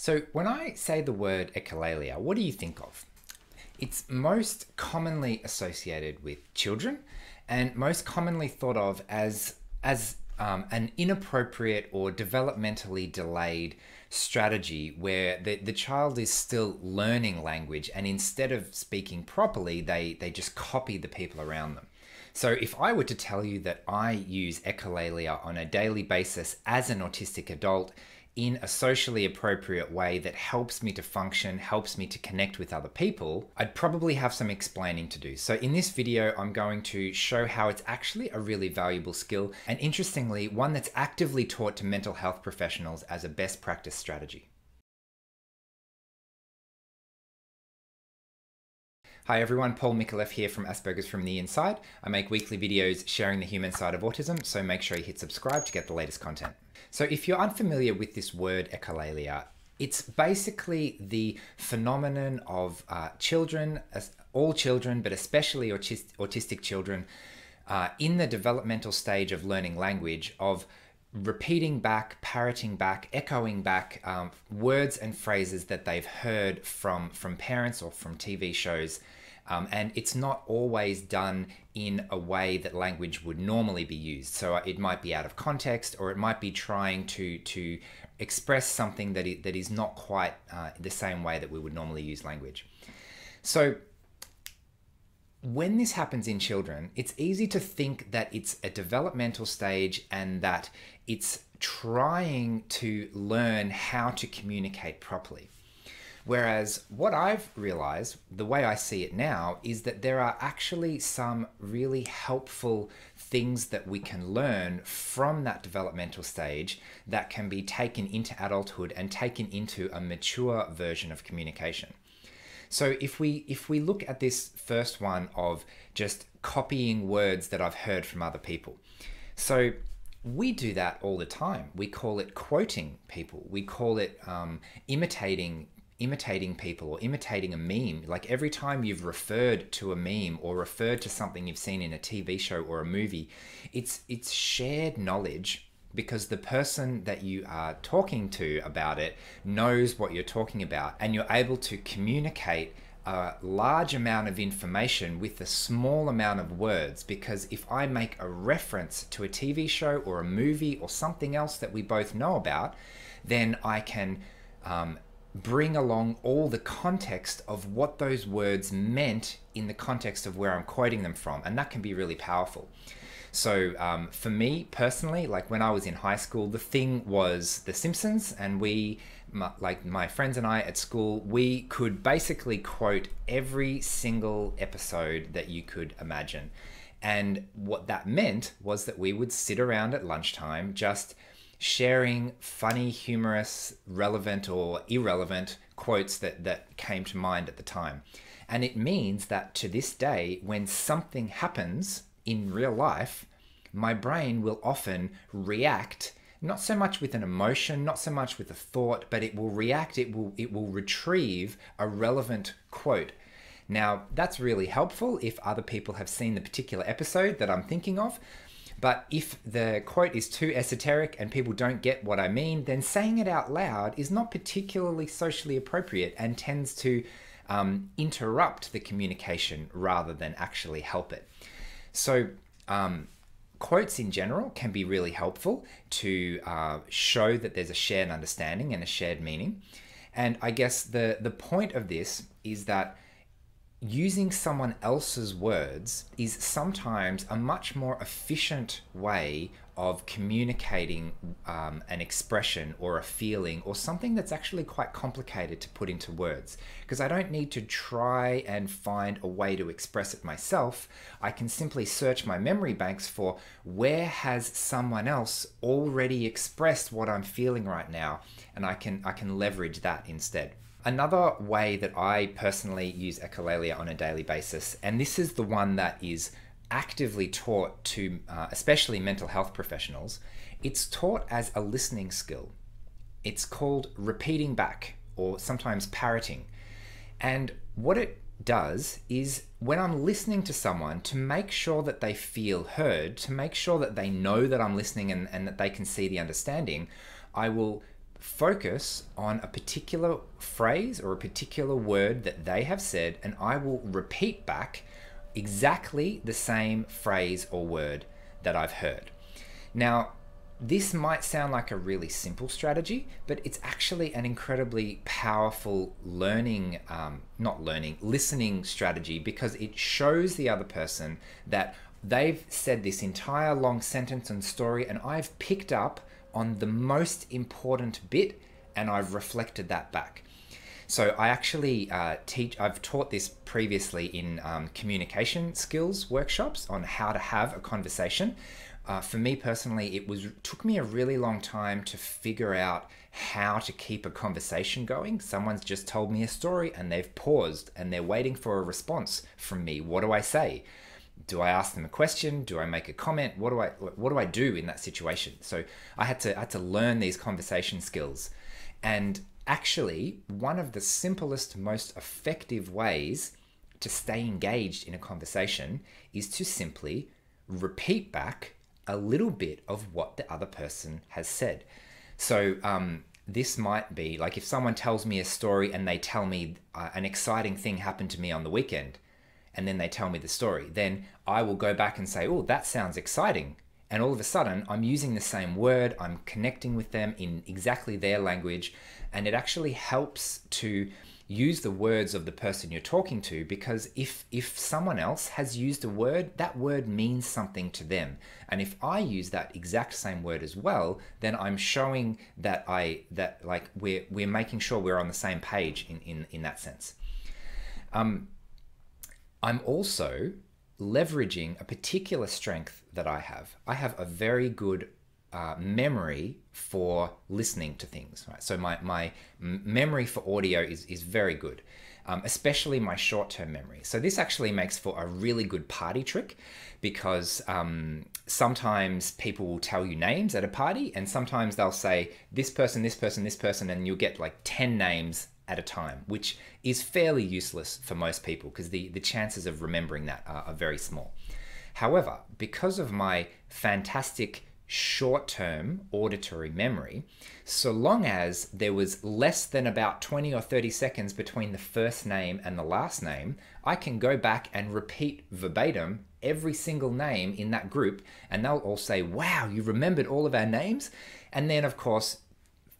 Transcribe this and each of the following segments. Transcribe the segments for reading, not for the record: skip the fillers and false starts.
So when I say the word echolalia, what do you think of? It's most commonly associated with children and most commonly thought of as an inappropriate or developmentally delayed strategy where the child is still learning language, and instead of speaking properly, they just copy the people around them. So if I were to tell you that I use echolalia on a daily basis as an autistic adult in a socially appropriate way that helps me to function, helps me to connect with other people, I'd probably have some explaining to do. So in this video, I'm going to show how it's actually a really valuable skill, and interestingly, one that's actively taught to mental health professionals as a best practice strategy. Hi everyone, Paul Mikolev here from ASPERGERS from the Inside. I make weekly videos sharing the human side of autism, so make sure you hit subscribe to get the latest content. So if you're unfamiliar with this word echolalia, it's basically the phenomenon of children, all children, but especially autistic children, in the developmental stage of learning language, of repeating back, parroting back, echoing back words and phrases that they've heard from parents or from TV shows. And it's not always done in a way that language would normally be used. So it might be out of context, or it might be trying to express something that is not quite the same way that we would normally use language. So when this happens in children, it's easy to think that it's a developmental stage and that it's trying to learn how to communicate properly. Whereas what I've realized, the way I see it now, is that there are actually some really helpful things that we can learn from that developmental stage that can be taken into adulthood and taken into a mature version of communication. So if we look at this first one of just copying words that I've heard from other people. So we do that all the time. We call it quoting people. We call it imitating people, or imitating a meme. Like every time you've referred to a meme or referred to something you've seen in a TV show or a movie, it's shared knowledge, because the person that you are talking to about it knows what you're talking about, and you're able to communicate a large amount of information with a small amount of words. Because if I make a reference to a TV show or a movie or something else that we both know about, then I can bring along all the context of what those words meant in the context of where I'm quoting them from, and that can be really powerful. So for me personally, like when I was in high school, the thing was The Simpsons, and like my friends and I at school, we could basically quote every single episode that you could imagine. And what that meant was that we would sit around at lunchtime just sharing funny, humorous, relevant or irrelevant quotes that came to mind at the time. And it means that to this day, when something happens in real life, my brain will often react, not so much with an emotion, not so much with a thought, but it will react, it will retrieve a relevant quote. Now, that's really helpful if other people have seen the particular episode that I'm thinking of. But if the quote is too esoteric and people don't get what I mean, then saying it out loud is not particularly socially appropriate and tends to interrupt the communication rather than actually help it. So quotes in general can be really helpful to show that there's a shared understanding and a shared meaning. And I guess the point of this is that using someone else's words is sometimes a much more efficient way of communicating an expression or a feeling or something that's actually quite complicated to put into words. Because I don't need to try and find a way to express it myself. I can simply search my memory banks for where has someone else already expressed what I'm feeling right now, and I can leverage that instead. Another way that I personally use echolalia on a daily basis, and this is the one that is actively taught to especially mental health professionals, it's taught as a listening skill. It's called repeating back, or sometimes parroting. And what it does is, when I'm listening to someone, to make sure that they feel heard, to make sure that they know that I'm listening and that they can see the understanding, I will focus on a particular phrase or a particular word that they have said, and I will repeat back exactly the same phrase or word that I've heard. Now, this might sound like a really simple strategy, but it's actually an incredibly powerful listening strategy, because it shows the other person that they've said this entire long sentence and story, and I've picked up on the most important bit and I've reflected that back. So I actually I've taught this previously in communication skills workshops on how to have a conversation. For me personally, it took me a really long time to figure out how to keep a conversation going. Someone's just told me a story and they've paused and they're waiting for a response from me. What do I say? Do I ask them a question? Do I make a comment? What do I do in that situation? So I had to learn these conversation skills. And actually, one of the simplest, most effective ways to stay engaged in a conversation is to simply repeat back a little bit of what the other person has said. So this might be like if someone tells me a story and they tell me an exciting thing happened to me on the weekend, and then they tell me the story, then I will go back and say, oh, that sounds exciting. And all of a sudden, I'm using the same word, I'm connecting with them in exactly their language, and it actually helps to use the words of the person you're talking to, because if someone else has used a word, that word means something to them. And if I use that exact same word as well, then I'm showing that we're making sure we're on the same page in that sense. I'm also leveraging a particular strength that I have. I have a very good memory for listening to things, right? So my memory for audio is very good, especially my short-term memory. So this actually makes for a really good party trick, because sometimes people will tell you names at a party, and sometimes they'll say this person, this person, this person, and you'll get like 10 names at a time, which is fairly useless for most people because the chances of remembering that are very small. However, because of my fantastic short-term auditory memory, so long as there was less than about 20 or 30 seconds between the first name and the last name, I can go back and repeat verbatim every single name in that group, and they'll all say, wow, you remembered all of our names? And then, of course,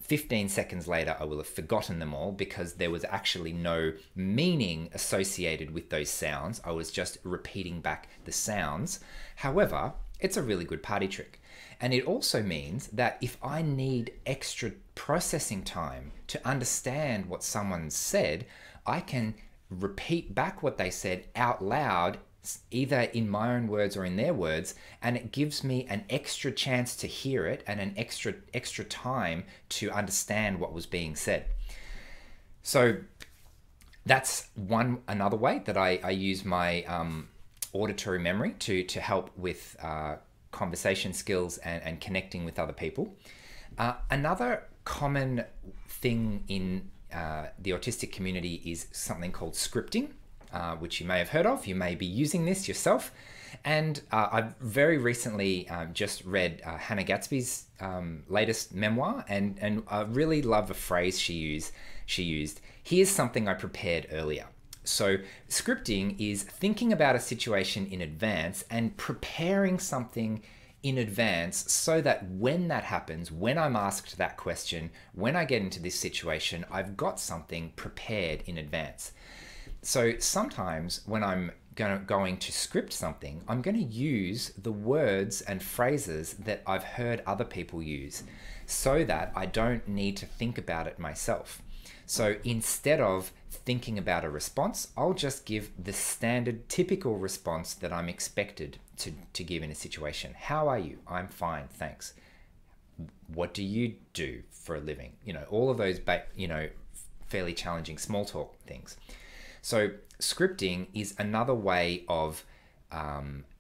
15 seconds later, I will have forgotten them all because there was actually no meaning associated with those sounds. I was just repeating back the sounds. However, it's a really good party trick. And it also means that if I need extra processing time to understand what someone said, I can repeat back what they said out loud, either in my own words or in their words, and it gives me an extra chance to hear it and an extra time to understand what was being said. So that's another way that I use my auditory memory to help with conversation skills and connecting with other people. Another common thing in the autistic community is something called scripting, which you may have heard of. You may be using this yourself. And I've very recently just read Hannah Gatsby's latest memoir, and I really love a phrase she used. Here's something I prepared earlier. So scripting is thinking about a situation in advance and preparing something in advance so that when that happens, when I'm asked that question, when I get into this situation, I've got something prepared in advance. So sometimes when I'm going to script something, I'm going to use the words and phrases that I've heard other people use so that I don't need to think about it myself. So instead of thinking about a response, I'll just give the standard typical response that I'm expected to give in a situation. How are you? I'm fine, thanks. What do you do for a living? All of those, fairly challenging small talk things. So scripting is another way of,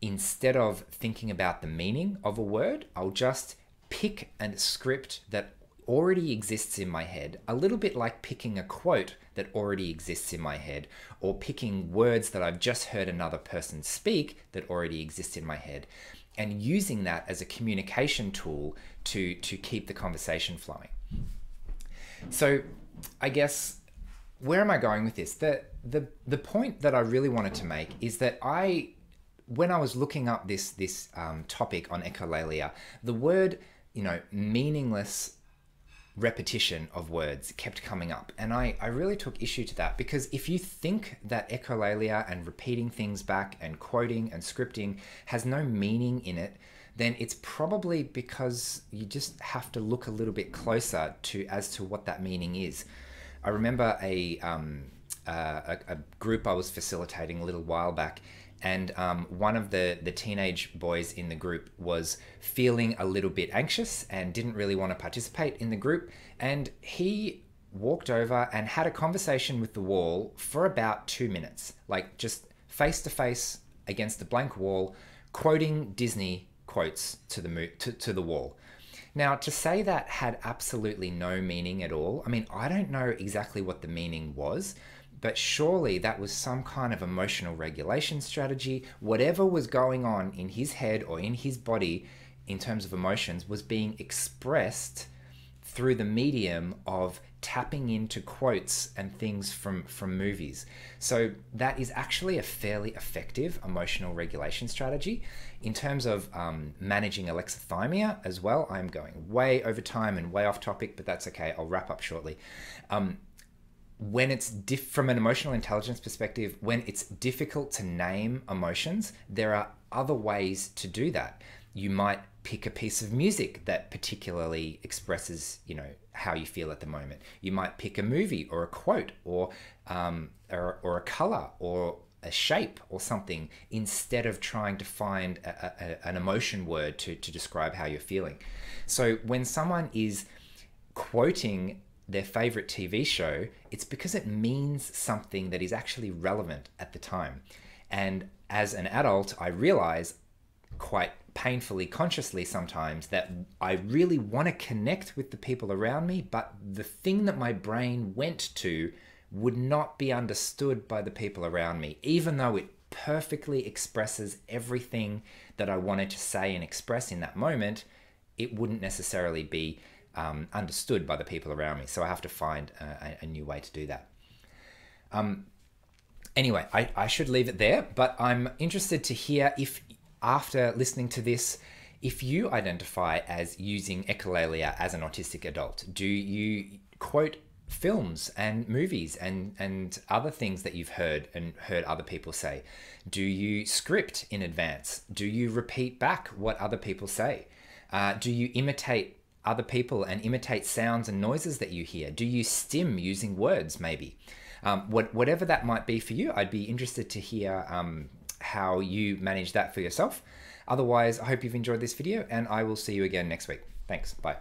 instead of thinking about the meaning of a word, I'll just pick a script that already exists in my head, a little bit like picking a quote that already exists in my head, or picking words that I've just heard another person speak that already exist in my head, and using that as a communication tool to keep the conversation flowing. So I guess, where am I going with this? The point that I really wanted to make is that when I was looking up this topic on echolalia, the word, meaningless repetition of words kept coming up, and I really took issue to that, because if you think that echolalia and repeating things back and quoting and scripting has no meaning in it, then it's probably because you just have to look a little bit closer as to what that meaning is. I remember a group I was facilitating a little while back, and one of the teenage boys in the group was feeling a little bit anxious and didn't really want to participate in the group, and he walked over and had a conversation with the wall for about 2 minutes, like just face to face against the blank wall, quoting Disney quotes to the wall. Now, to say that had absolutely no meaning at all, I mean, I don't know exactly what the meaning was, but surely that was some kind of emotional regulation strategy. Whatever was going on in his head or in his body in terms of emotions was being expressed through the medium of tapping into quotes and things from movies. So that is actually a fairly effective emotional regulation strategy. In terms of managing alexithymia as well, I'm going way over time and way off topic, but that's okay. I'll wrap up shortly. When it's from an emotional intelligence perspective, when it's difficult to name emotions, there are other ways to do that. You might pick a piece of music that particularly expresses, how you feel at the moment. You might pick a movie or a quote or a color or a shape or something, instead of trying to find an emotion word to describe how you're feeling. So when someone is quoting their favorite TV show, it's because it means something that is actually relevant at the time. And as an adult, I realize quite painfully, consciously sometimes, that I really want to connect with the people around me, but the thing that my brain went to would not be understood by the people around me, even though it perfectly expresses everything that I wanted to say and express in that moment. It wouldn't necessarily be understood by the people around me. So I have to find a new way to do that. Anyway, I should leave it there, but I'm interested to hear if, after listening to this, if you identify as using echolalia as an autistic adult. Do you quote films and movies and other things that you've heard other people say? Do you script in advance? Do you repeat back what other people say? Do you imitate other people and imitate sounds and noises that you hear? Do you stim using words, maybe? Whatever that might be for you, I'd be interested to hear how you manage that for yourself. Otherwise, I hope you've enjoyed this video, and I will see you again next week. Thanks. Bye.